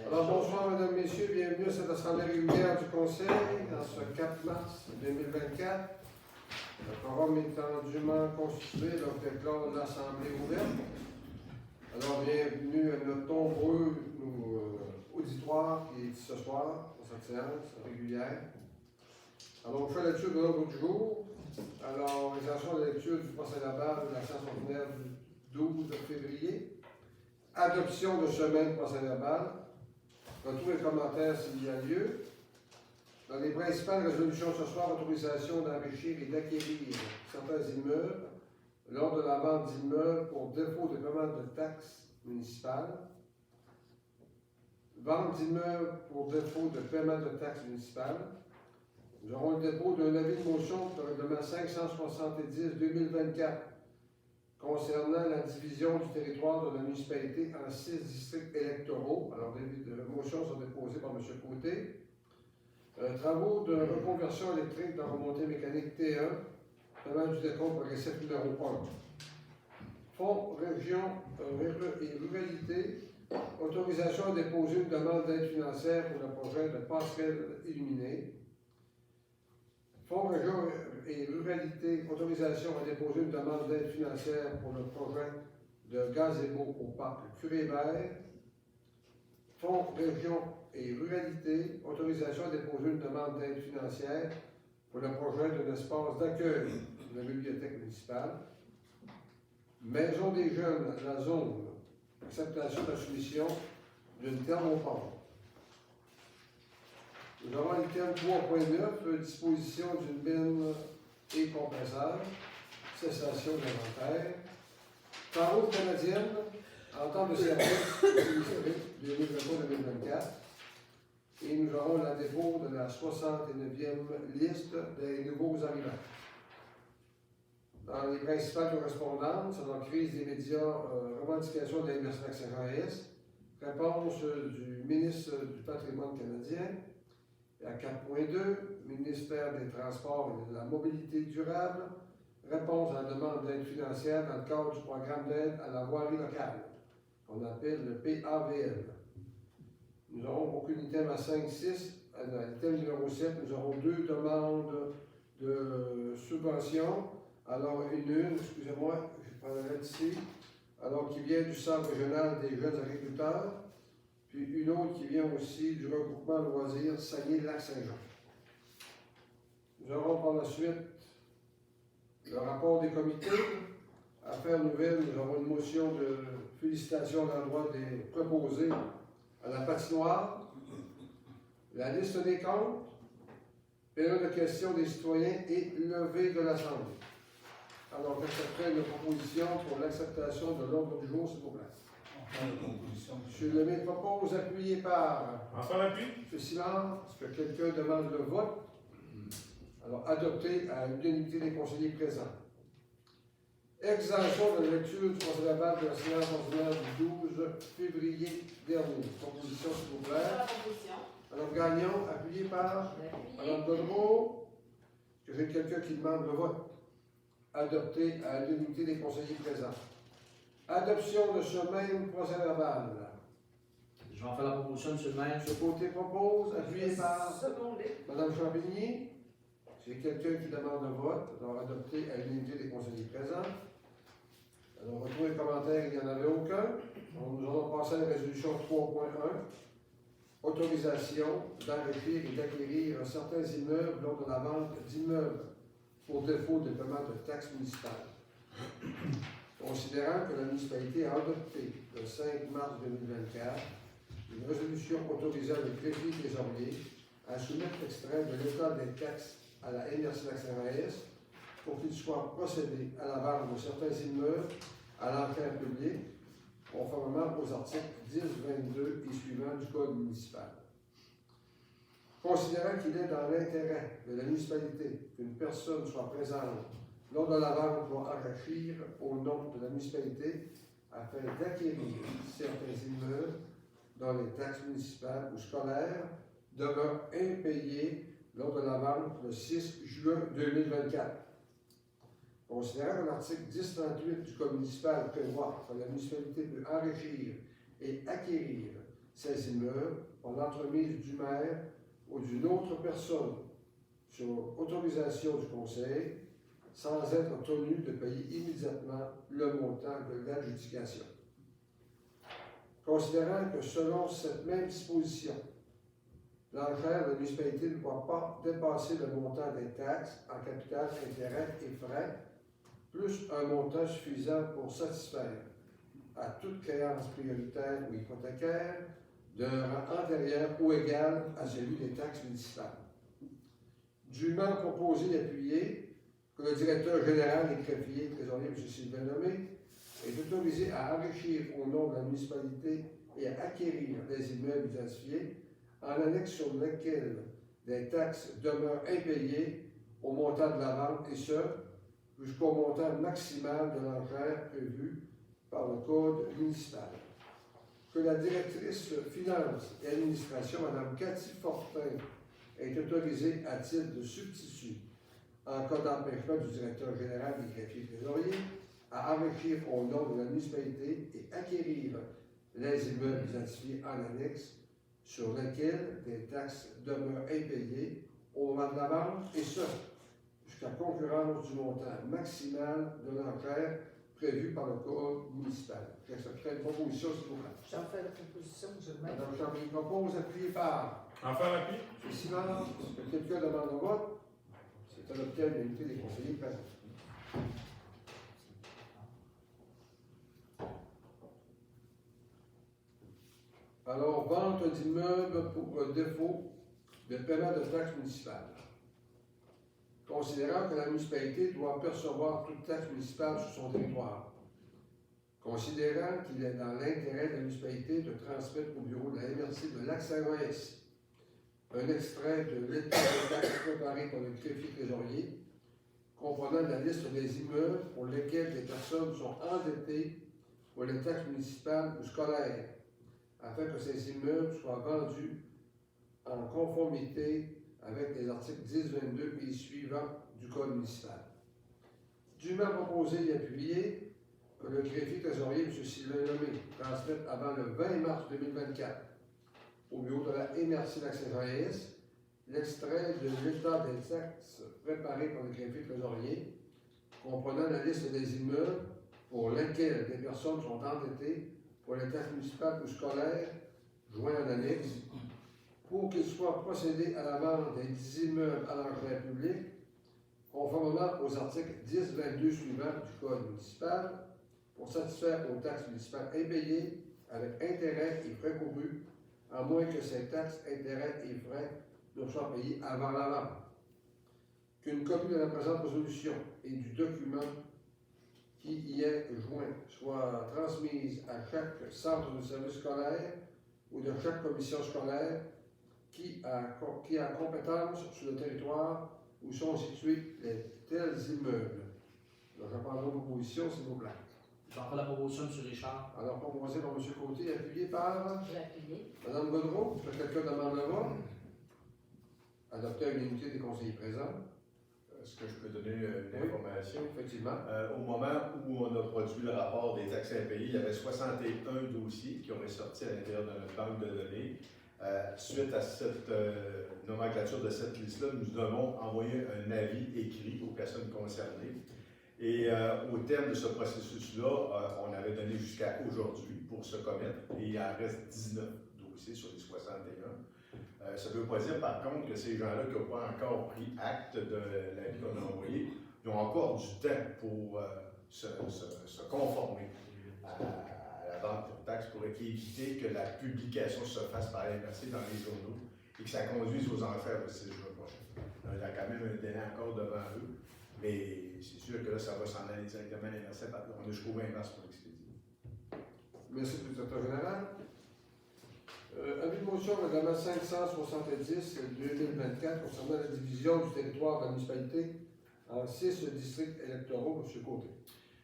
Alors, bonsoir, mesdames, messieurs, bienvenue à cette assemblée régulière du Conseil en ce 4 mars 2024. Le quorum étant dûment constitué, donc déclare l'assemblée ouverte. Alors, bienvenue à notre nombreux auditoire qui est ce soir pour cette séance régulière. Alors, on fait la lecture de l'ordre du jour. Alors, organisation de la lecture du procès-verbal de la séance ordinaire du 12 février. Adoption de semaine procès-verbal. Retour et commentaires s'il y a lieu. Dans les principales résolutions ce soir, autorisation d'enrichir et d'acquérir certains immeubles lors de la vente d'immeubles pour défaut de paiement de taxes municipales. Vente d'immeubles pour défaut de paiement de taxes municipales. Nous aurons le dépôt d'un avis de motion pour le règlement 570-2024 concernant la division du territoire de la municipalité en 6 districts électoraux. Alors, les motions sont déposées par M. Côté. Travaux de reconversion électrique dans remontée mécanique T1, paiement du décompte progressif numéro 1. Fonds, région et ruralité, autorisation à déposer une demande d'aide financière pour le projet de passerelle illuminée. Fonds, région et ruralité, autorisation à déposer une demande d'aide financière pour le projet de gazebo au parc Curé-Vert. Fonds, région et ruralité, autorisation à déposer une demande d'aide financière pour le projet d'un espace d'accueil de la bibliothèque municipale. Maison des jeunes, la zone, acceptation de la soumission d'une thermopompe. Nous avons l'item 3.9, disposition d'une bine et compresseur, cessation de l'inventaire. Travaux canadienne, entente de service 2023-2024. Et nous aurons la dépôt de la 69e liste des nouveaux arrivants. Dans les principales correspondances, dans la crise des médias, revendication de l'Université Saint-Jean-Est, réponse du ministre du Patrimoine canadien. À 4.2, ministère des Transports et de la Mobilité durable, réponse à la demande d'aide financière dans le cadre du programme d'aide à la voirie locale, qu'on appelle le PAVL. Nous aurons pour l'item à 5.6, à l'item numéro 7, nous aurons 2 demandes de subvention. Alors, excusez-moi, je prendrai ici, alors qui vient du Centre régional des jeunes agriculteurs. Puis une autre qui vient aussi du regroupement loisirs Saguenay-Lac-Saint-Jean. Nous aurons par la suite le rapport des comités. Affaires nouvelles, nous aurons une motion de félicitations à l'endroit des préposés à la patinoire. La liste des comptes, période de questions des citoyens et levée de l'Assemblée. Alors, j'accepterai une proposition pour l'acceptation de l'ordre du jour, s'il vous plaît. M. Lemay propose, appuyé par M. Simard, est-ce que quelqu'un demande le vote? Alors, adopté à l'unanimité des conseillers présents. Exemption de la lecture du procès-verbal de la séance ordinaire du 12 février dernier. Proposition, s'il vous plaît. Alors, Gagnon, appuyé par Mme Godreau. Est-ce que j'ai quelqu'un qui demande le vote? Adopté à l'unanimité des conseillers présents. Adoption de ce même procès-verbal. Je vais en faire la proposition, M. le maire. Ce côté propose, appuyé par Mme Champigny. C'est quelqu'un qui demande le vote. Alors, adopté à l'unanimité des conseillers présents. Alors, retour les commentaires, il n'y en avait aucun. Donc, nous allons passer à la résolution 3.1. Autorisation d'enrichir et d'acquérir certains immeubles lors de la vente d'immeubles pour défaut de paiement de taxes municipales. Considérant que la municipalité a adopté le 5 mars 2024 une résolution autorisant le greffier trésorier à soumettre l'extrait de l'état des taxes à la MRC Lac-Saint-Jean-Est pour qu'il soit procédé à la vente de certains immeubles à l'enquête publique, conformément aux articles 10, 22 et suivants du Code municipal. Considérant qu'il est dans l'intérêt de la municipalité qu'une personne soit présente lors de la vente pour enrichir au nom de la municipalité afin d'acquérir certains immeubles dont les taxes municipales ou scolaires demeurent impayées lors de la vente le 6 juin 2024. Considérant que l'article 1038 du Code municipal prévoit que la municipalité peut enrichir et acquérir ces immeubles par l'entremise du maire ou d'une autre personne sur autorisation du conseil sans être tenu de payer immédiatement le montant de l'adjudication. Considérant que selon cette même disposition, l'enchère de la municipalité ne doit pas dépasser le montant des taxes en capital, intérêts et frais, plus un montant suffisant pour satisfaire à toute créance prioritaire ou hypothécaire d'un rang antérieur ou égal à celui des taxes municipales. Dûment proposé et appuyé que le directeur général et greffier trésorier, M. Sylvain Lemay, est autorisé à enrichir au nom de la municipalité et à acquérir des immeubles identifiés en annexe sur lesquels des taxes demeurent impayées au montant de la vente et ce, jusqu'au montant maximal de l'enchère prévu par le Code municipal. Que la directrice Finances et Administration, Mme Cathy Fortin, est autorisée à titre de substitut en cas d'empêchement du directeur général des greffiers trésoriers à enrichir au nom de la municipalité et acquérir les immeubles identifiés en annexe sur lesquels des taxes demeurent impayées au moment de la vente et ce, jusqu'à concurrence du montant maximal de l'enchère prévu par le Code municipal. J'accepterai une proposition, s'il vous plaît. J'en fais la proposition, M. le maire. Madame Chambly propose, appuyé par En faire appui? M. Simard. Est-ce que quelqu'un demande le vote? C'est adopté à l'unité des conseillers présents. Alors, vente d'immeubles pour défaut de paiement de taxes municipales. Considérant que la municipalité doit percevoir toute taxe municipale sur son territoire. Considérant qu'il est dans l'intérêt de la municipalité de transmettre au bureau de la MRC de Lac-Saint-Royes un extrait de l'état de taxes préparé par le greffier trésorier comprenant la liste des immeubles pour lesquels des personnes sont endettées pour les taxes municipales ou scolaires, afin que ces immeubles soient vendus en conformité avec les articles 10, 22 et suivants du Code municipal. Dûment proposé et appuyé que le greffier trésorier, M. Sylvain Lemay, transmette avant le 20 mars 2024 au bureau de la MRC Lac-Saint-Royes l'extrait de l'état des taxes préparé par le greffier trésorier comprenant la liste des immeubles pour lesquels des personnes sont endettées pour les taxes municipales ou scolaires joints en annexe pour qu'il soit procédé à la vente des 10 immeubles à l'enchère publique conformément aux articles 10, 22 suivants du Code municipal pour satisfaire aux taxes municipales impayées avec intérêts et frais courus, à moins que ces taxes, intérêts et frais ne soient payés avant la vente. Qu'une copie de la présente résolution et du document qui y est joint soit transmise à chaque centre de service scolaire ou de chaque commission scolaire qui a compétence sur le territoire où sont situés les tels immeubles. Donc, je prendrai vos propositions, s'il vous plaît. J'en fais la proposition, M. Richard. Alors, proposé par M. Côté, appuyé par J'ai appuyé. Mme Godreau. Est-ce que quelqu'un demande le vote? Adopté à l'unité des conseillers présents. Est-ce que je peux donner une information? Effectivement. Au moment où on a produit le rapport des taxes impayées, il y avait 61 dossiers qui ont ressorti à l'intérieur de notre banque de données. Suite à cette nomenclature de cette liste-là, nous devons envoyer un avis écrit aux personnes concernées. Et au terme de ce processus-là, on avait donné jusqu'à aujourd'hui pour se commettre et il en reste 19 dossiers sur les 61. Ça ne veut pas dire par contre que ces gens-là qui n'ont pas encore pris acte de l'avis qu'on a envoyé, ils ont encore du temps pour se conformer à la vente pour taxes pour éviter que la publication se fasse par la MRC dans les journaux et que ça conduise aux enchères le 6 juin prochain. Donc, il y a quand même un délai encore devant eux, mais c'est sûr que là, ça va s'en aller directement à la MRC. On a jusqu'au 20 mars pour l'expédier. Merci, M. le directeur général. Avis de motion règlement 570-2024 concernant la division du territoire de la municipalité en 6 districts électoraux. M. Côté.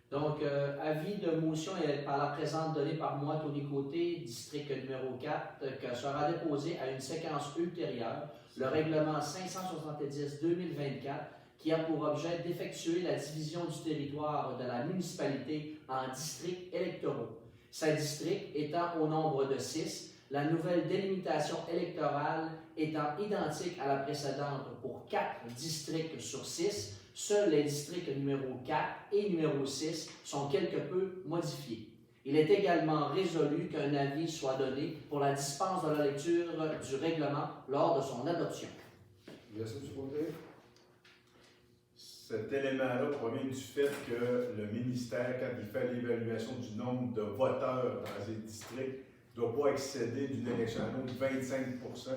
Donc, avis de motion par la présente donnée par moi, Tony Côté, district numéro 4, que sera déposé à une séquence ultérieure, le règlement 570-2024, qui a pour objet d'effectuer la division du territoire de la municipalité en districts électoraux. Ces districts étant au nombre de 6, la nouvelle délimitation électorale étant identique à la précédente pour 4 districts sur 6, seuls les districts numéro 4 et numéro 6 sont quelque peu modifiés. Il est également résolu qu'un avis soit donné pour la dispense de la lecture du règlement lors de son adoption. Merci, M. Côté. Cet élément-là provient du fait que le ministère, quand il fait l'évaluation du nombre de voteurs dans les districts, ne doit pas excéder d'une élection à l'autre 25%.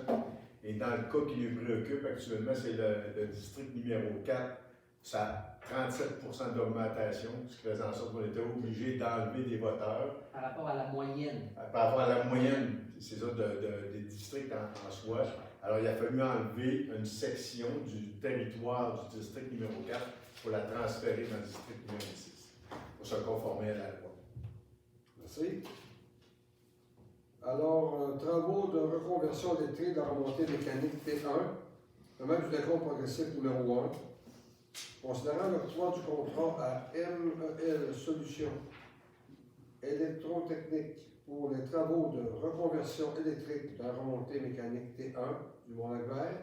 Et dans le cas qui nous préoccupe actuellement, c'est le district numéro 4. Ça a 37% d'augmentation, ce qui faisait en sorte qu'on était obligé d'enlever des voteurs. Par rapport à la moyenne. Par rapport à la moyenne, c'est ça, des districts en soi. Alors, il a fallu enlever une section du territoire du district numéro 4 pour la transférer dans le district numéro 6, pour se conformer à la loi. Merci. Alors, travaux de reconversion électrique de la remontée mécanique T1, le même du décompte progressif numéro 1. Considérant l'octroi du contrat à MEL Solutions électrotechniques pour les travaux de reconversion électrique de la remontée mécanique T1 du Mont-Lac-Vert,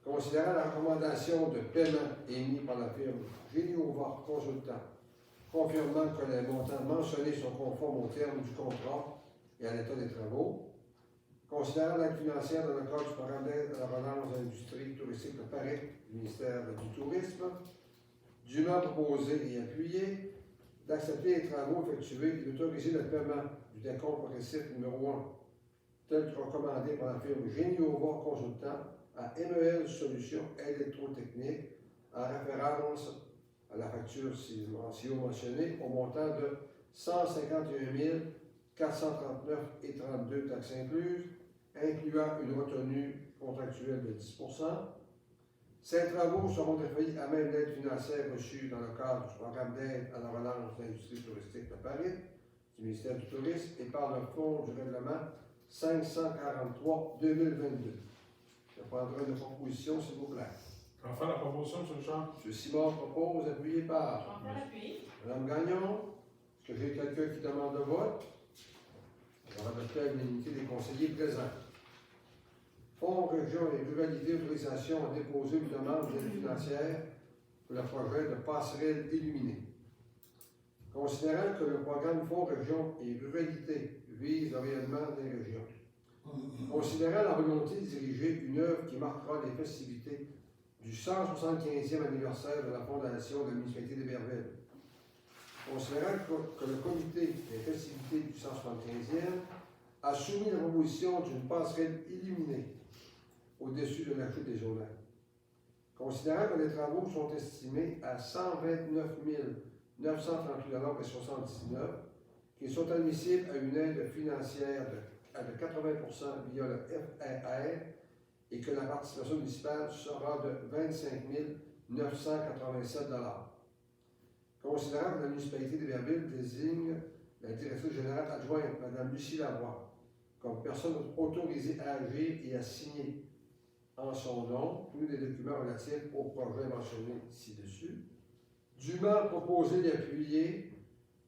considérant la recommandation de paiement émise par la firme Géniova Consultant, confirmant que les montants mentionnés sont conformes au terme du contrat et à l'état des travaux, considérant l'aide financière dans le cadre du programme d'aide à la relance de l'industrie touristique de Paris, du ministère du Tourisme, dûment proposé et appuyé, d'accepter les travaux effectués et d'autoriser le paiement du décompte progressif numéro 1, tel que recommandé par la firme Géniova Consultant à MEL Solutions électrotechniques, en référence à la facture ci-haut mentionnée, au montant de 151 439,32 taxes incluses, incluant une retenue contractuelle de 10%. Ces travaux seront défrayés à même l'aide financière reçue dans le cadre du programme d'aide à la relance de l'industrie touristique de Paris, du ministère du Tourisme, et par le fonds du règlement 543-2022. Je prendrai une proposition, s'il vous plaît. On fait la proposition, M. Charles. M. Simard propose, appuyé par On fait l'appui. Mme Gagnon. Est-ce que j'ai quelqu'un qui demande le vote? On va adopter à l'unanimité des conseillers présents. Fonds, région et ruralité, autorisation à déposer une demande d'aide financière pour le projet de passerelle illuminée. Considérant que le programme Fonds, région et ruralité vise le rayonnement des régions. Considérant la volonté de diriger une œuvre qui marquera les festivités du 175e anniversaire de la fondation de la municipalité d'Héberville. Considérant que le comité des festivités du 175e a soumis la proposition d'une passerelle illuminée au-dessus de la chute des Aulins. Considérant que les travaux sont estimés à 129 938,79 $, qui sont admissibles à une aide financière de 80% via le FAR et que la participation municipale sera de 25 987 $. Considérant que la municipalité d'Héberville désigne la directrice générale adjointe, Mme Lucie Lavoie, comme personne autorisée à agir et à signer en son nom tous les documents relatifs au projet mentionné ci-dessus, dûment proposé d'appuyer,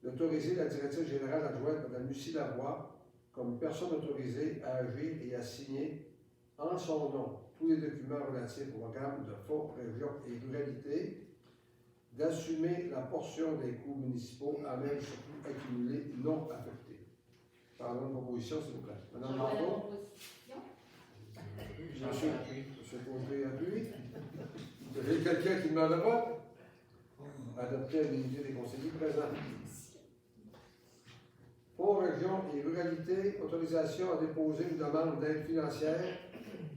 d'autoriser la directrice générale adjointe, Mme Lucie Lavoie, comme personne autorisée à agir et à signer en son nom tous les documents relatifs au programme de fonds, région et ruralité, d'assumer la portion des coûts municipaux à même surtout accumulés non affectés. Parlons de proposition, s'il vous plaît. Madame On fait la Marteau. proposition. Monsieur Côté appuie. Vous avez quelqu'un qui demande le vote? Adopté à l'unité des conseillers présents. Fonds, région et ruralité, autorisation à déposer une demande d'aide financière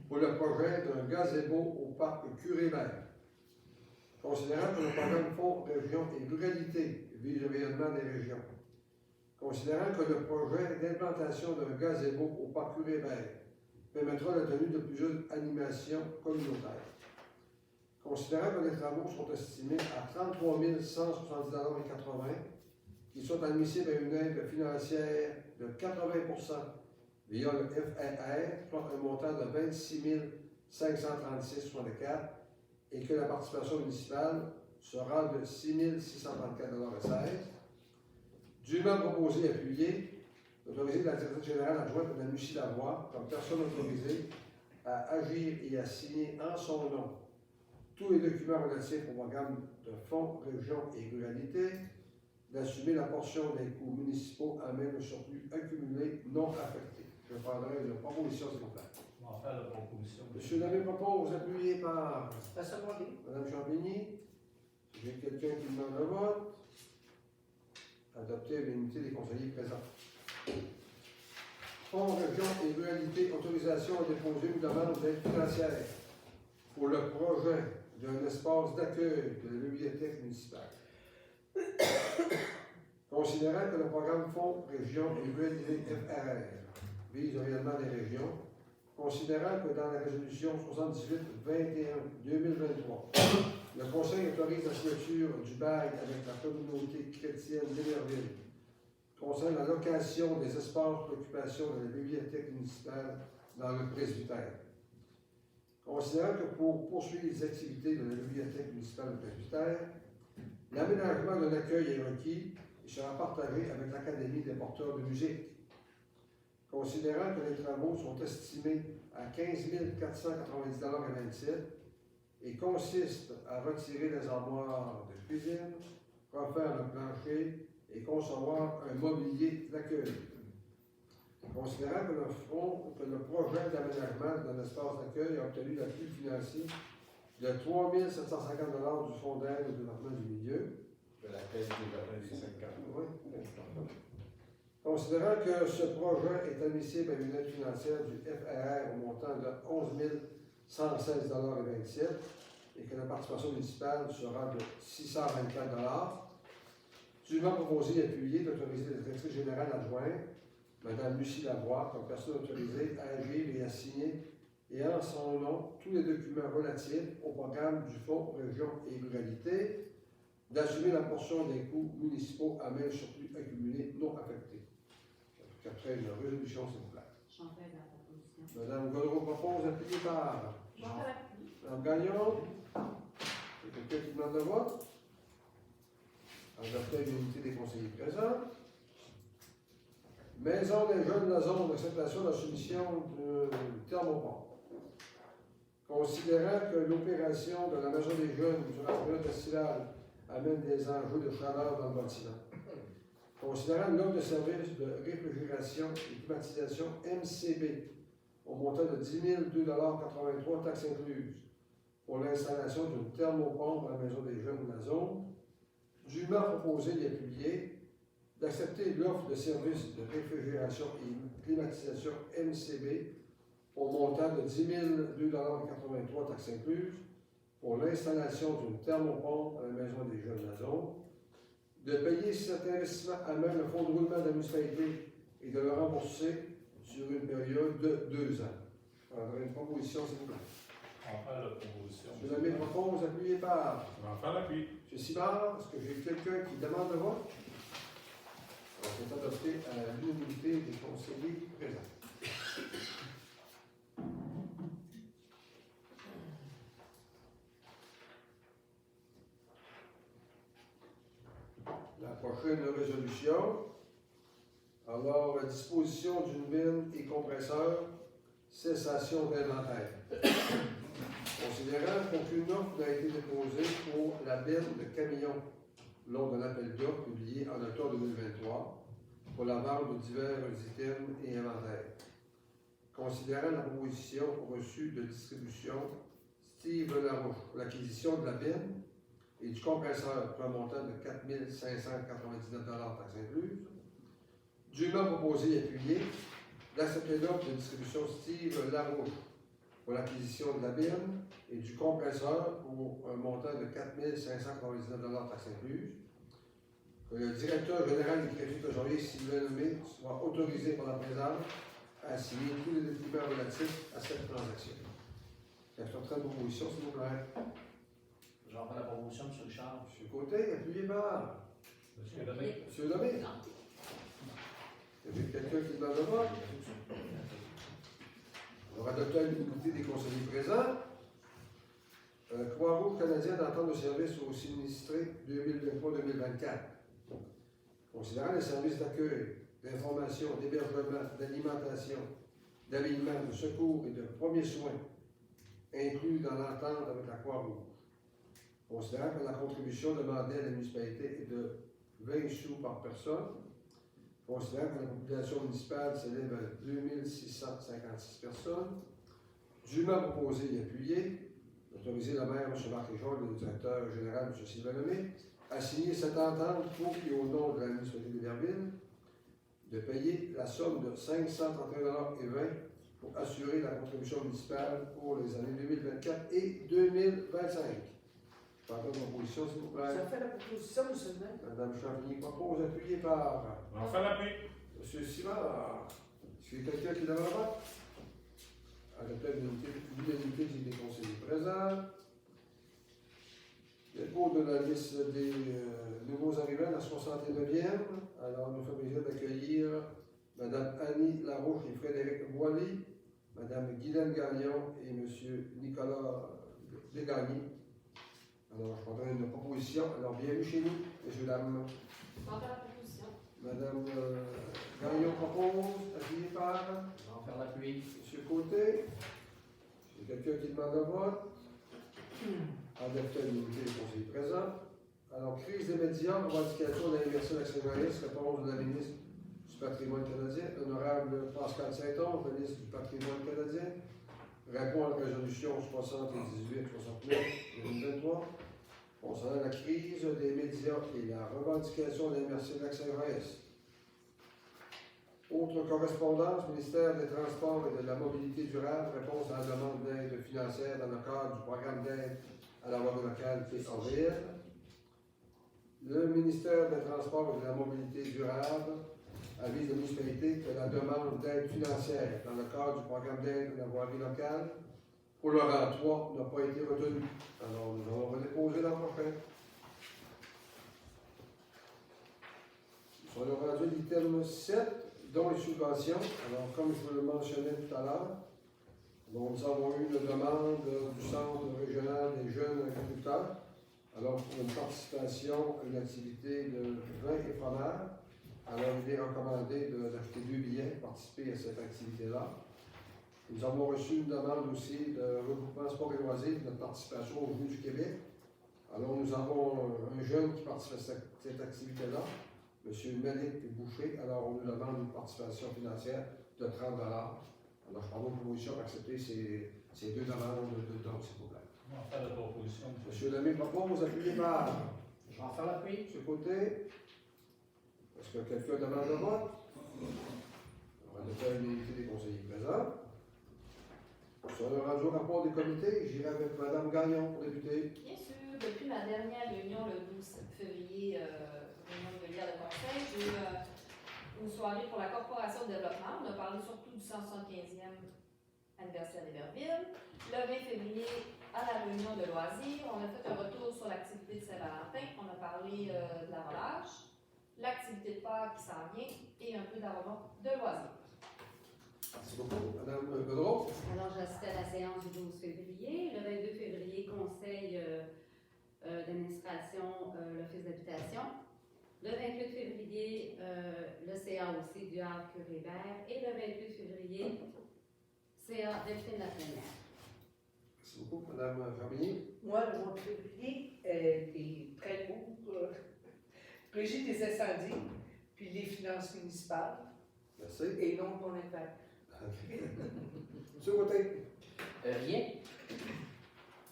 pour le projet d'un gazebo au parc Curé-Vert. Considérant que le programme Fonds, région et ruralité vise le rayonnement des régions. Considérant que le projet d'implantation d'un gazebo au parc Curé-Vert permettra la tenue de plusieurs animations communautaires. Considérant que les travaux sont estimés à 33 170,80 $, qui sont admissibles à une aide financière de 80% via le FAR, soit un montant de 26 536,64 $, et que la participation municipale sera de 6 634,16 $. Dûment proposé et appuyé, d'autoriser la directrice générale adjointe Mme Lucie Lavoie comme personne autorisée à agir et à signer en son nom tous les documents relatifs au programme de fonds, région et ruralité, d'assumer la portion des coûts municipaux à même le surplus accumulé non affecté. Je prendrai une proposition, s'il vous plaît. On va faire la proposition. Monsieur Lamé propose, appuyé par La seconde. Mme Champigny. J'ai quelqu'un qui demande le vote. Adopter l'unité des conseillers présents. Fonds, région et ruralité, autorisation à déposer une demande d'aide financière pour le projet d'un espace d'accueil de la bibliothèque municipale. Considérant que le programme Fonds, région et ruralité FRR vise réellement les régions, considérant que dans la résolution 78-21-2023, le Conseil autorise la signature du bail avec la communauté chrétienne d'Héberville concernant la location des espaces d'occupation de la bibliothèque municipale dans le presbytère. Considérant que pour poursuivre les activités de la bibliothèque municipale du presbytère, l'aménagement d'un accueil est requis et sera partagé avec l'Académie des porteurs de musique. Considérant que les travaux sont estimés à 15 490,27 $ et consistent à retirer les armoires de cuisine, refaire le plancher et concevoir un mobilier d'accueil. Considérant que le projet d'aménagement d'un espace d'accueil a obtenu l'appui financier de 3 750 $ du Fonds d'aide au développement du milieu. De la caisse du développement des 50. Oui, considérant que ce projet est admissible à une aide financière du FRR au montant de 11 116,27 $ et que la participation municipale sera de 624 $, dûment proposé et appuyé d'autoriser la directrice générale adjointe, Mme Lucie Lavoie, comme personne autorisée à agir et à signer, et en son nom, tous les documents relatifs au programme du Fonds, région et ruralité, d'assumer la portion des coûts municipaux à même surplus accumulés non affectés. Après une résolution, s'il vous plaît. J'en fais la proposition. Mme Godreau propose, appuyé par J'en fais la Mme Gagnon. C'est quelqu'un qui demande le vote. Adopter l'unité des conseillers présents. Maison des jeunes de la zone d'acceptation de la soumission de thermopompe. Considérant que l'opération de la Maison des jeunes sur la période estivale amène des enjeux de chaleur dans le bâtiment. Considérant l'offre de service de réfrigération et climatisation MCB au montant de 10 002,83 $ taxes incluses pour l'installation d'une thermopompe à la Maison des jeunes de la zone, dûment proposé et appuyé d'accepter l'offre de service de réfrigération et climatisation MCB au montant de 10 002,83 $ taxes incluses pour l'installation d'une thermopompe à la Maison des jeunes de la zone, de payer cet investissement à même le fonds de roulement de la municipalité et de le rembourser sur une période de 2 ans. Je prendrai une proposition, s'il vous plaît. On va faire la proposition. M. Lamé propose, appuyé par On va faire l'appui. M. Simard. Est-ce que j'ai quelqu'un qui demande le vote? Alors, c'est adopté à l'unanimité des conseillers présents. La prochaine résolution. Alors, la disposition d'une mine et compresseur, cessation d'inventaire. Considérant qu'aucune offre n'a été déposée pour la benne de camions lors de l'appel d'offres publié en octobre 2023 pour la vente de divers items et inventaires. Considérant la proposition reçue de distribution Steve Larouche pour l'acquisition de la benne et du compresseur pour un montant de 4 599 $ taxes incluses, dûment proposé et appuyé d'accepter l'offre de distribution Steve Larouche pour l'acquisition de la benne et du compresseur pour un montant de 4 599 $ taxes incluses, que le directeur général des préfets trésoriers, Sylvain Lemay, soit autorisé par la présence à signer tous les documents relatifs à cette transaction. J'accepterai la proposition, s'il vous plaît. J'en fais la proposition, M. Richard. M. Côté, appuyé par Monsieur Lemay. M. Lemay. Y a-t-il quelqu'un qui demande le vote? On va adopter l'unité des conseillers présents. Croix-Rouge canadienne d'entente de service aux sinistrés 2023-2024. Considérant les services d'accueil d'information, d'hébergement, d'alimentation, d'habillement, de secours et de premiers soins, inclus dans l'entente avec la Croix-Rouge. Considérant que la contribution demandée à la municipalité est de 20 sous par personne, considérant que la population municipale s'élève à 2656 personnes, dûment proposé et appuyé, d'autoriser le maire, M. Marc Réjean, et le directeur général, M. Sylvain Lemay, à signer cette entente pour et au nom de la municipalité d'Iberville, de payer la somme de 531,20 $ pour assurer la contribution municipale pour les années 2024 et 2025. Pas de proposition, s'il vous plaît. Je fais la proposition, M. le maire. Madame Champigny propose, appuyé par Enfin l'appui. M. Simard. Est-ce qu'il y a quelqu'un qui lève la main? Adopté l'unanimité des conseillers présents. Dépôt de la liste des nouveaux arrivants, la 69e. Alors, nous sommes obligés d'accueillir Mme Annie Larouche et Frédéric Boilly, Mme Guylaine Gagnon et M. Nicolas Desgagnés. Alors, je prendrai une proposition. Alors, bienvenue chez nous, messieurs, dames. On va faire la proposition. Madame Gagnon propose, appuyé par Je vais en faire l'appui. M. Côté. Est-ce quelqu'un qui demande le vote? Adopté à l'unité des conseillers présents. Alors, crise des médias, revendication de l'inversion d'actionnariat, réponse de la ministre du Patrimoine canadien. L'honorable Pascal Saint-Onge, ministre du Patrimoine canadien, répond à la résolution 78-69-2023 concernant la crise des médias et la revendication de l'inversion d'actionnariat. Autre correspondance, ministère des Transports et de la Mobilité durable, réponse à la demande d'aide financière dans le cadre du programme d'aide à la voie locale PAVL. Le ministère des Transports et de la Mobilité durable avise la municipalité que la demande d'aide financière dans le cadre du programme d'aide à la voirie locale pour le rang 3 n'a pas été retenue. Alors, nous allons redéposer l'an prochain. Sur le rendu l'item 7, dont les subventions. Alors, comme je vous le mentionnais tout à l'heure, nous avons eu une demande du Centre régional des jeunes agriculteurs, alors pour une participation à une activité de vin et fromage. Alors, il est recommandé d'acheter 2 billets pour participer à cette activité-là. Nous avons reçu une demande aussi de regroupement sport et loisirs de notre participation au Jeux du Québec. Alors, nous avons un jeune qui participe à cette activité-là, M. Malik Boucher. Alors, on nous demande une participation financière de 30 $. Alors, je prends une proposition pour accepter ces 2 demandes de dons, s'il vous plaît. On va faire la proposition. M. Lemay propose, appuyé par Je vais en faire l'appui. M. Côté. Est-ce que quelqu'un demande le vote? On va faire l'unité des conseillers présents. Sur le rendu au rapport des comités, j'irai avec Mme Gagnon pour débuter. Bien sûr, depuis ma dernière réunion le 12 février, réunion régulière de conseil, j'ai eu une soirée pour la Corporation de développement. On a parlé surtout du 175e anniversaire d'Iberville. Le 20 février, à la réunion de loisirs, on a fait un retour sur l'activité de Saint-Valentin. On a parlé de la relâche, l'activité de Pâques qui s'en vient et un peu d'arrondissement de loisirs. Merci beaucoup. Mme Godreau. Alors, j'assistais à la séance du 12 février. Le 22 février, conseil d'administration, l'office d'habitation. Le 28 février, le CA aussi du Havre-Curie-Hébert. Et le 28 février, CA député de la plénière. Merci beaucoup. Mme Fabien. Moi, le mois de février, est très beau. Régie des incendies, puis les finances municipales, Merci. et non mon impact. Monsieur Côté. Rien.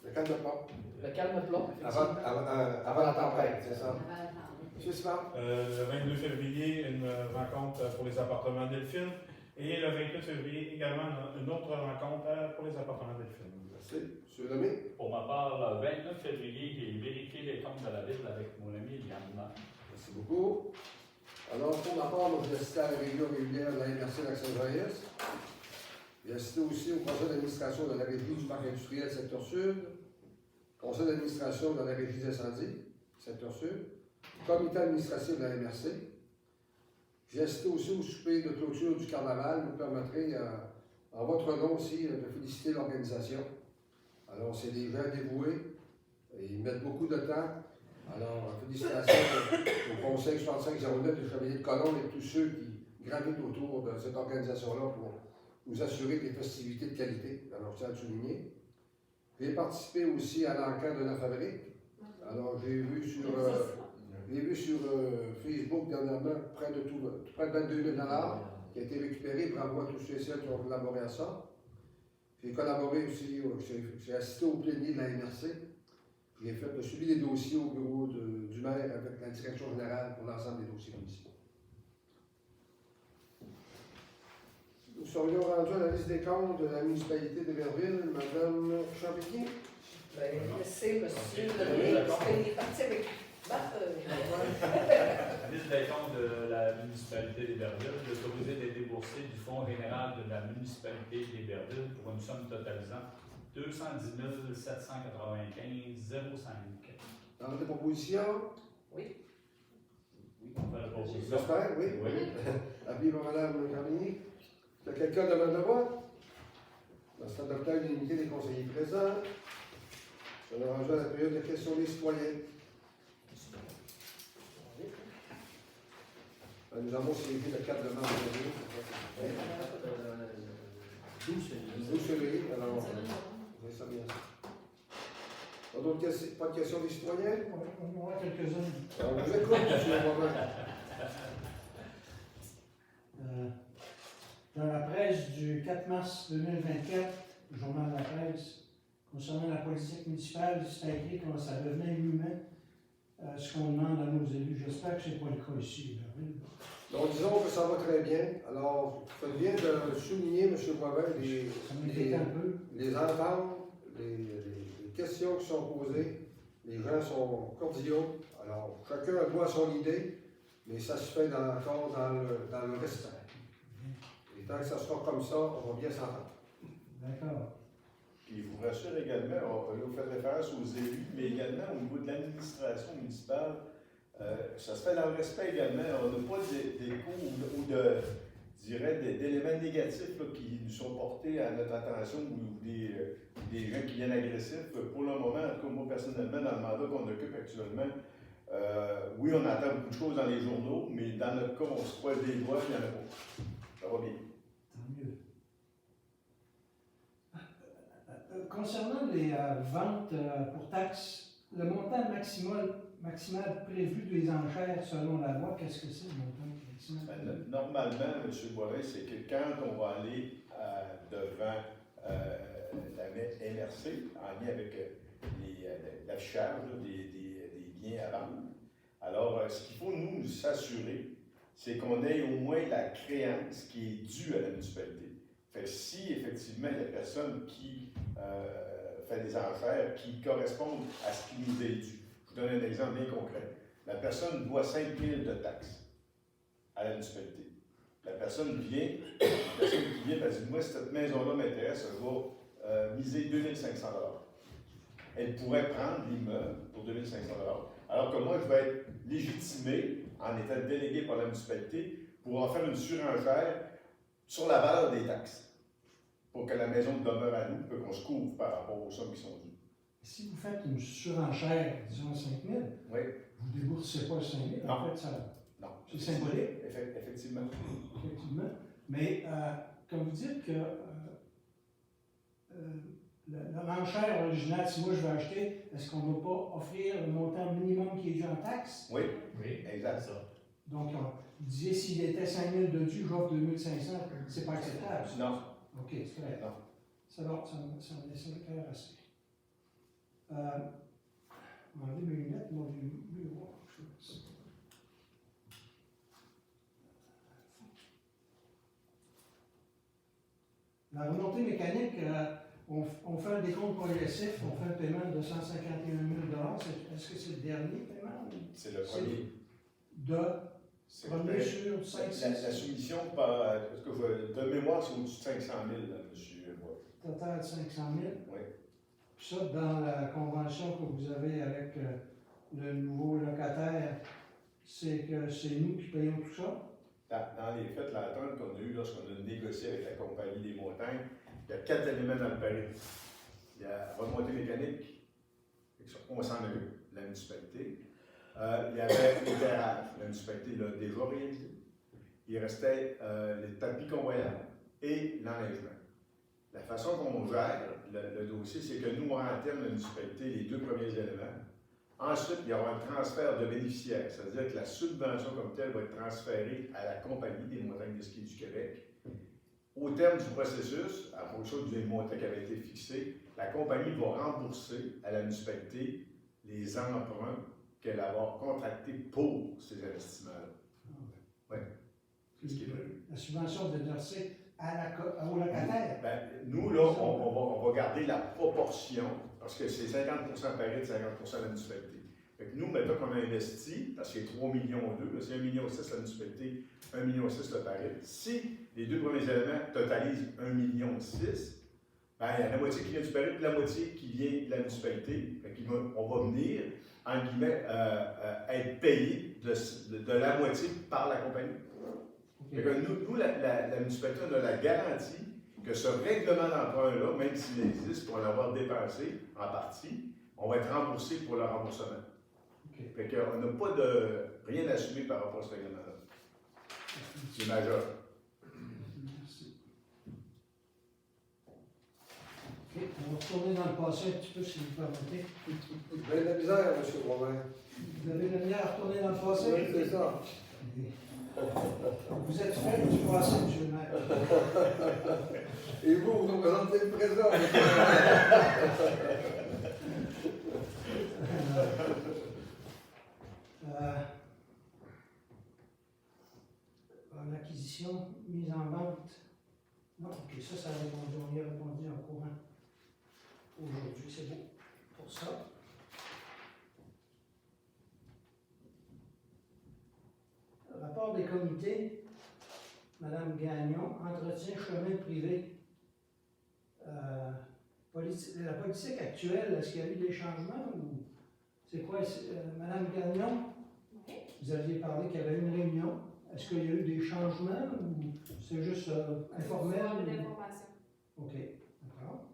Le calme de port. Le calme plat, effectivement. Avant la tempête, c'est ça. On va attendre. Monsieur Simard. Le 22 février, une rencontre pour les appartements Delphine. Et le 28 février, également, une autre rencontre pour les appartements Delphine. Merci. Monsieur Lemay. Pour ma part, le 29 février, j'ai vérifié les comptes de la ville avec mon ami Yann. Merci beaucoup. Alors, pour ma part, moi, j'ai assisté à la réunion régulière de la MRC d'Action-Joyeuse. J'ai assisté aussi au conseil d'administration de la régie du parc industriel secteur sud, conseil d'administration de la régie des incendies, secteur sud, comité administratif de la MRC. J'ai assisté aussi au souper de clôture du carnaval. Vous permettrez, en votre nom aussi, de féliciter l'organisation. Alors, c'est des gens dévoués. Ils mettent beaucoup de temps. Alors, félicitations au conseil 6509 de Chevalier de Colombe et tous ceux qui gravitent autour de cette organisation-là pour nous assurer des festivités de qualité. Alors, je tiens à le souligner. J'ai participé aussi à l'enquête de la fabrique. Alors, j'ai vu sur Facebook dernièrement près de 22 000 $ qui a été récupéré. Bravo à tous ceux et celles qui ont collaboré à ça. J'ai collaboré aussi, j'ai assisté au plénier de la MRC. J'ai suivi les dossiers au bureau du maire avec la direction générale pour l'ensemble des dossiers municipaux. Nous serions rendus à la liste des comptes de la municipalité d'Héberville. Madame Champigny. C'est monsieur le ministre, il est parti avec ma feuille. La liste des comptes de la municipalité d'Héberville d'autoriser des déboursés du Fonds général de la municipalité d'Héberville pour une somme totalisant 210 795,05. Dans des propositions? Oui. On fait la proposition. J'espère, oui. Oui. Appuyez par Mme Champigny. Est-ce que quelqu'un demande le vote? Dans cet adoptant l'unité des conseillers présents. On est rendu à la période de questions des citoyens. Nous avons suivi le 4 demandes de 12 février. Alors, oui, ça vient. Pas de questions des citoyens? On aura quelques-unes. Alors, vous écoute, M. Romain. Dans la presse du 4 mars 2024, le journal de la presse, concernant la politique municipale, c'est écrit que ça devenait inhumain ce qu'on demande à nos élus. J'espère que ce n'est pas le cas ici. Donc, disons que ça va très bien. Alors, vous faites bien de souligner, M. Boivin, Ça m'inquiète un peu. les ententes, les questions qui sont posées. Les gens sont cordiaux. Alors, chacun doit son idée, mais ça se fait encore dans le respect. Et tant que ça sera comme ça, on va bien s'entendre. D'accord. Puis je vous rassure également, vous faites référence aux élus, mais également au niveau de l'administration municipale, ça se fait dans le respect également. On n'a pas d'écho ou d'éléments négatifs là, qui nous sont portés à notre attention ou des gens qui viennent agressifs. Pour le moment, en tout cas moi personnellement, dans le mandat qu'on occupe actuellement, oui, on entend beaucoup de choses dans les journaux, mais dans notre cas, on se croise les doigts, il n'y en a pas. Ça va bien. Tant mieux. Concernant les ventes pour taxes, le montant maximal prévu des enchères selon la loi, qu'est-ce que c'est le montant maximal? Normalement, M. Boivin, c'est que quand on va aller devant la MRC, en lien avec l'affichage des biens à vendre, alors ce qu'il faut nous s'assurer, c'est qu'on ait au moins la créance qui est due à la municipalité. Fait que si effectivement il y a personne qui fait des enchères qui correspondent à ce qui nous est dû. Je vous donne un exemple bien concret. La personne doit 5 000 de taxes à la municipalité. La personne qui vient, elle dit, moi, cette maison-là m'intéresse, je vais miser 2 500 $. Elle pourrait prendre l'immeuble pour 2 500 $. Alors que moi, je vais être légitimé en étant délégué par la municipalité pour en faire une surenchère sur la valeur des taxes, pour que la maison demeure à nous, qu'on se couvre par rapport aux sommes qui sont dues. Si vous faites une surenchère, disons 5 000, oui. vous ne déboursez pas 5 000, en fait, non. C'est symbolique. Effectivement. Effectivement. Mais quand vous dites que l'enchère originale, si moi je veux acheter, est-ce qu'on ne va pas offrir le montant minimum qui est dû en taxes? Oui, Oui, exact. ça. Donc, vous disiez s'il était 5 000 de dû, j'offre 2 500, c'est pas acceptable. Non. OK, c'est clair. Non. Ça me laisse clair assez. Je vais enlever mes lunettes, moi, je vais mieux voir quelque chose. La remontée mécanique, on fait un décompte progressif, on fait un paiement de 151 000 $. Est-ce que c'est le dernier paiement? C'est le premier. Premier sur 5 6 La soumission, parce que de mémoire, c'est au-dessus de 500 000, monsieur Bois. Total de 500 000. Oui. Puis ça, dans la convention que vous avez avec le nouveau locataire, c'est que c'est nous qui payons tout ça? Dans les faits, l'entente qu'on a eue lorsqu'on a négocié avec la compagnie des montagnes, il y a 4 éléments dans le pari. Il y a remontée mécanique, on s'en occupe, la municipalité. Il y avait l'éclairage, la municipalité l'a déjà réalisé. il restait les tapis convoyables et l'enneigement. La façon qu'on gère le dossier, c'est que nous, on renterne la municipalité les 2 premiers éléments. Ensuite, il y aura un transfert de bénéficiaires, c'est-à-dire que la subvention comme telle va être transférée à la Compagnie des montagnes de ski du Québec. Au terme du processus, en fonction du montant qui avait été fixé, la compagnie va rembourser à la municipalité les emprunts qu'elle va avoir contractés pour ces investissements-là. Oui. C'est ce qui est prévu. La subvention va être versée au locataire. Ben, nous, là, on va garder la proportion, parce que c'est 50% Paris et 50% la municipalité. Fait que nous, maintenant qu'on a investi, parce qu'il y a 3,2 millions, c'est 1,6 million la municipalité, 1,6 million le Paris. Si les 2 premiers éléments totalisent 1,6 million, ben, il y a la moitié qui vient du Paris et la moitié qui vient de la municipalité. Fait qu'on va venir, en guillemets, être payé de la moitié par la compagnie. Fait que nous la municipalité, on a la garantie que ce règlement d'emprunt-là, même s'il existe pour l'avoir dépensé en partie, on va être remboursé pour le remboursement. Fait qu'on n'a pas de rien à assumer par rapport à ce règlement-là. C'est majeur. Merci. OK, on va retourner dans le passé un petit peu, si vous permettez. Vous avez de la misère, M. Romain. Vous avez la misère à retourner dans le passé? Oui, c'est ça. Vous êtes fait du passé, M. le maire. Et vous représentez le présent. L'acquisition, mise en vente. Non, ok, ça a répondu, on y a répondu en courant. Aujourd'hui, c'est beau pour ça. Rapport des comités, Madame Gagnon, entretien chemin privé. La politique actuelle, est-ce qu'il y a eu des changements ou c'est quoi? Madame Gagnon, Oui. vous aviez parlé qu'il y avait une réunion. Est-ce qu'il y a eu des changements ou c'est juste informel? Une information. OK, d'accord.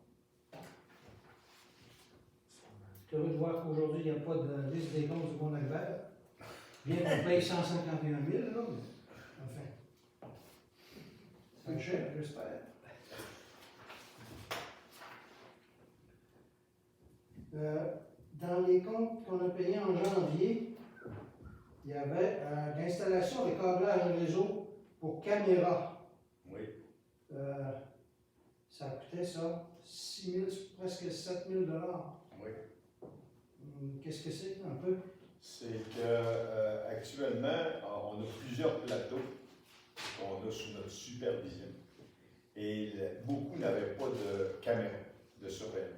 Je suis heureux de voir qu'aujourd'hui, il n'y a pas de liste des comptes du Mont-Albert. Bien qu'on paye 151 000, là, mais enfin. C'est cher, j'espère. Dans les comptes qu'on a payés en janvier, il y avait l'installation des câblages réseau pour caméras. Oui. Ça coûtait ça 6 000, presque 7 000 $. Oui. Qu'est-ce que c'est un peu? C'est qu'actuellement, on a plusieurs plateaux qu'on a sous notre supervision. Et beaucoup n'avaient pas de caméra de surveillance.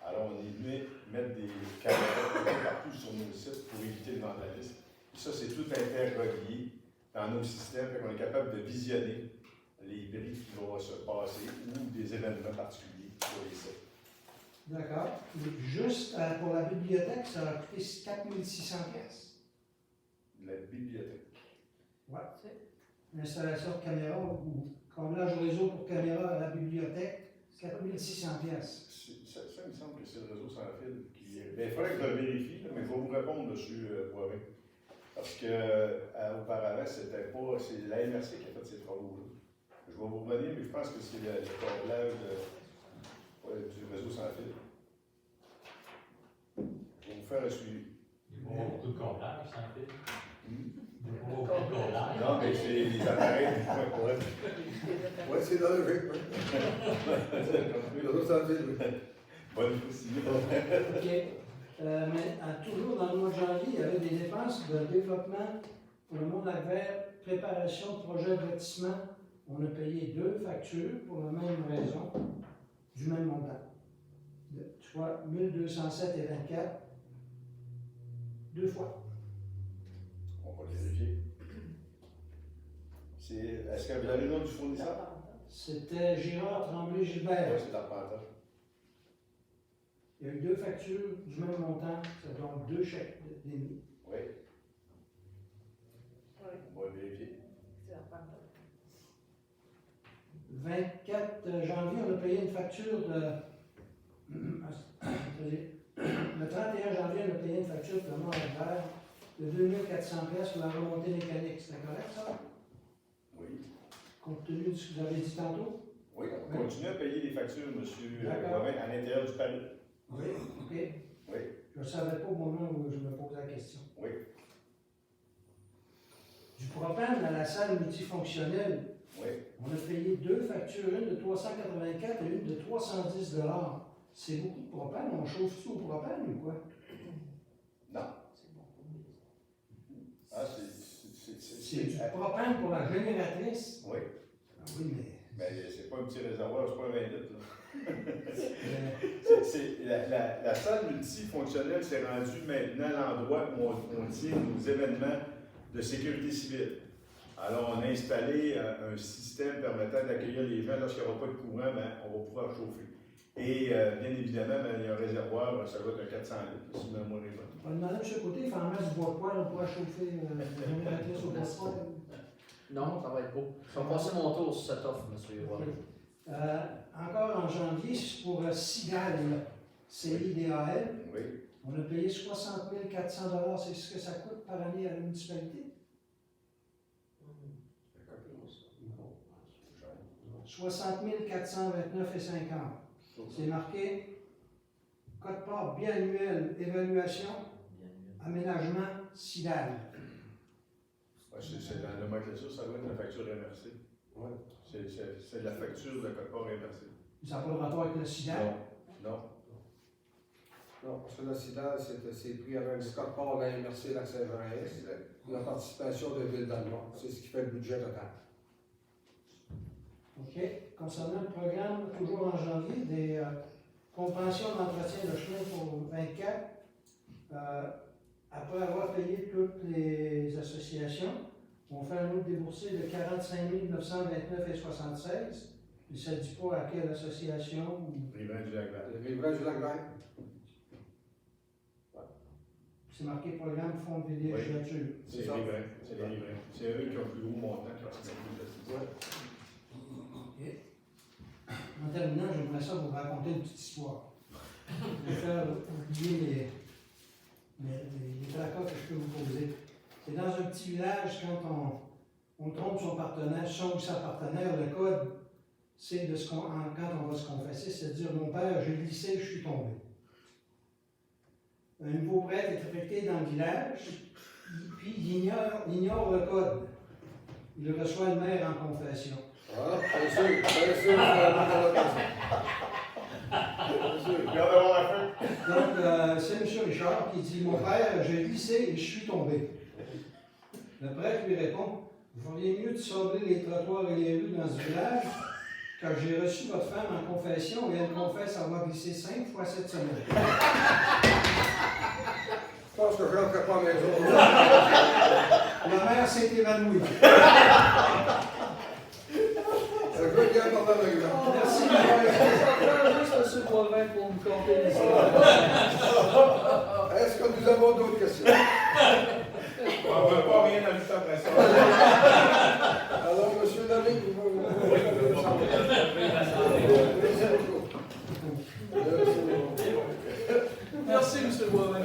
Alors, on est venu mettre des caméras partout sur nos sites pour éviter le vandalisme. Et ça, c'est tout interrelié dans nos systèmes, fait qu'on est capable de visionner les bris qui vont se passer ou des événements particuliers sur les sites. D'accord. Juste pour la bibliothèque, ça a coûté 4 600 $. La bibliothèque. Oui. L'installation de caméras ou câblage réseau pour caméra à la bibliothèque, 4 600 $. Ça, il me semble que c'est le réseau sans fil qui est. Il faudrait que je le vérifie, mais je vais vous répondre dessus, moi-même. Parce que auparavant, c'était pas. C'est la MRC qui a fait ces travaux-là. Je vais vous revenir, mais je pense que c'est le câblage du réseau sans fil. Je vais vous faire un suivi. Il y a beaucoup de câblage sans fil. Hmm? Beaucoup de câblage. Non, mais c'est les appareils. Oui, c'est dans le jeu. Le réseau sans fil, oui. Bonne possible. OK. Mais toujours dans le mois de janvier, il y avait des dépenses de développement pour le Mont-Albert, préparation de projet de lotissement. On a payé 2 factures pour la même raison, du même montant. Soit 1207 et 24, 2 fois. On va vérifier. Est-ce que vous avez le nom du fournisseur? C'était Girard Tremblay-Gilbert. Oui, c'est l'Arpenteur. Il y a eu 2 factures du même montant, ça donne 2 chèques d'émis. Oui, Oui, on va vérifier. c'est la part. 24 janvier, on a payé une facture de. Le 31 janvier, on a payé une facture pour le Mont-Albert de 2400 $ pour la remontée mécanique. C'est correct, ça? compte tenu de ce que vous avez dit tantôt? Oui, on continue à payer les factures, M. D'accord. Robin, à l'intérieur du palais. Oui, OK. Oui. Je ne savais pas au moment où je me posais la question. Oui. Du propane à la salle multifonctionnelle, Oui. on a payé 2 factures, une de 384 et une de 310 $. C'est beaucoup de propane. On chauffe tout au propane ou quoi? Non. Ah, C'est du propane pour la génératrice. Oui. Ah oui, mais... Mais c'est pas un petit réservoir, c'est pas un 20 litres. Euh, La salle multifonctionnelle s'est rendue maintenant l'endroit où on tient nos événements de sécurité civile. Alors, on a installé un système permettant d'accueillir les gens. Lorsqu'il n'y aura pas de courant, ben, on va pouvoir chauffer. Et bien évidemment, ben, il y a un réservoir, ça va être un 400 litres, si ma mémoire est bonne. on va demander à M. Côté, il faut en mettre du bois de poêle, on pourra chauffer la génératrice au bois de poêle. Non, ça va être beau. Je vais passer mon tour sur cette offre, M. Warren. Encore en janvier, pour CIDAL, CIDAL, Oui. on a payé 60 400 $. C'est ce que ça coûte par année à la municipalité? 60 429,50 $. C'est marqué code-part biannuel, évaluation, aménagement, CIDAL. Ouais, c'est dans la nomenclature, ça doit être la facture MRC. Ouais. C'est la facture de code-part MRC. Ça n'a pas de rapport avec le CIDAL? Non. Non, parce que la CIDAL, c'est pris avec le code-part de la MRC Lac-Saint-Jean-S, la participation de Ville d'Allemand. C'est ce qui fait le budget total. OK. Concernant le programme, toujours en janvier, des compensions d'entretien de chemin pour 24, après avoir payé toutes les associations, on fait un autre déboursé de 45 929,76 $. Mais ça ne dit pas à quelle association. Riverain du Lac-Vert. Le riverain du Lac-Vert. C'est marqué programme fonds de villégiature. C'est ça. riverain. C'est les riverains. C'est eux qui ont le plus gros montant qui ont signé le Ouais. En terminant, j'aimerais ça vous raconter une petite histoire. Je vais faire oublier les tracas que je peux vous poser. C'est dans un petit village, quand on trompe son partenaire, son ou sa partenaire, le code, c'est quand on va se confesser, c'est de dire mon père, j'ai glissé, je suis tombé. Un nouveau prêtre est affecté dans le village, puis il ignore le code. Il reçoit le maire en confession. Ah, bien sûr, vous allez voir l'occasion. Bien sûr. Regarde d'avoir la fin. Donc, c'est M. Richard qui dit mon père, j'ai glissé et je suis tombé. Le prêtre lui répond vous feriez mieux de sabler les trottoirs et les rues dans ce village, car j'ai reçu votre femme en confession et elle confesse avoir glissé 5 fois cette semaine. Je pense que je n'entrerai pas à la maison. La mère s'est évanouie. Je veux bien parler avec vous. Merci. Juste M. Boivin pour me compter l'histoire. Est-ce que nous avons d'autres questions? On ne veut pas rien ajouter après ça. Alors, M. David, vous Merci beaucoup. Merci, M. Boivin.